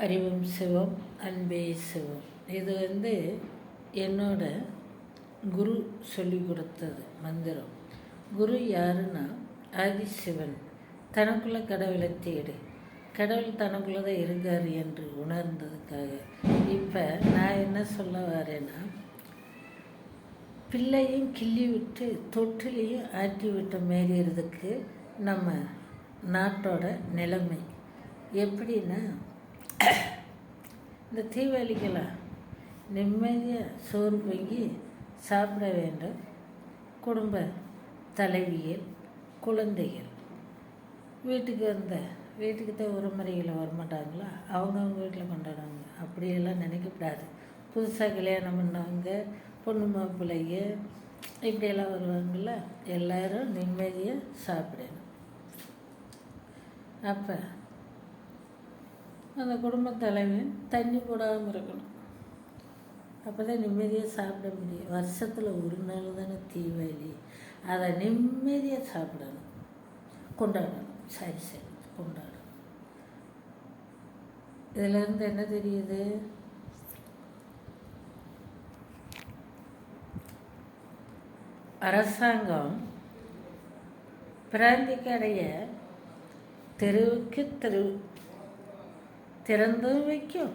அறிவும் சிவம், அன்பே சிவம். இது என்னோட குரு சொல்லி கொடுத்தது மந்திரம். குரு யாருன்னா ஆதிசிவன். தனக்குள்ள கடவுளை தேடு, கடவுள் தனக்குள்ளே தான் இருக்கார் என்று உணர்ந்ததுக்காக. இப்போ நான் என்ன சொல்ல வரேன்னா, பிள்ளையும் கிள்ளி விட்டு தொட்டிலையும் ஆட்டி விட்டு மேறிறதுக்கு நம்ம நாட்டோட நிலைமை எப்படின்னா, இந்த தீபாவளிக்கெல்லாம் நிம்மதியாக சோறு பொங்கி சாப்பிட வேண்டும். குடும்ப தலைவிகள், குழந்தைகள் வீட்டுக்கு தான் உறமுறைகளை வரமாட்டாங்களா, அவங்கவுங்க வீட்டில் கொண்டாடுவாங்க. அப்படியெல்லாம் நினைக்கக்கூடாது. புதுசாக கல்யாணம் பண்ணவங்க, பொண்ணு மாப்பிள்ளைங்க இப்படியெல்லாம் வருவாங்கள்ல, எல்லோரும் நிம்மதியாக சாப்பிடணும். அப்போ அந்த குடும்ப தலைவன் தண்ணி போடாமல் இருக்கணும். அப்போ தான் நிம்மதியாக சாப்பிட முடியும். வருஷத்தில் ஒரு நாள் தானே தீபாவளி, அதை நிம்மதியாக சாப்பிடணும், கொண்டாடணும். சரி கொண்டாடணும். இதிலேருந்து என்ன தெரியுது? அரசாங்கம் பிராந்தி கடையை தெருவுக்கு திறந்தும் வைக்கும்,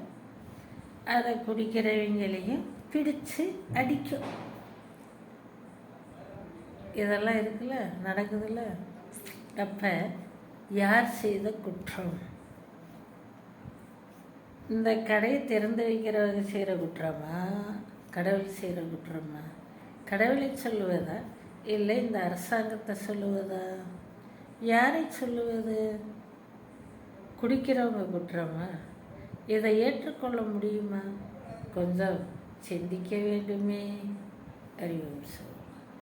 அதை குடிக்கிறவங்களையும் பிடிச்சு அடிக்கும். இதெல்லாம் இருக்குல்ல, நடக்குதுல்ல. அப்போ யார் செய்த குற்றம்? இந்த கடையை திறந்து வைக்கிறவங்க செய்கிற குற்றமா, கடவுள் செய்கிற குற்றமா? கடவுளை சொல்லுவதா இல்லை இந்த அரசாங்கத்தை சொல்லுவதா? யாரை சொல்லுவது? குடிக்கிறவங்க குற்றமா? இதை ஏற்றுக்கொள்ள முடியுமா? கொஞ்சம் சிந்திக்க வேண்டுமே. அறிவும்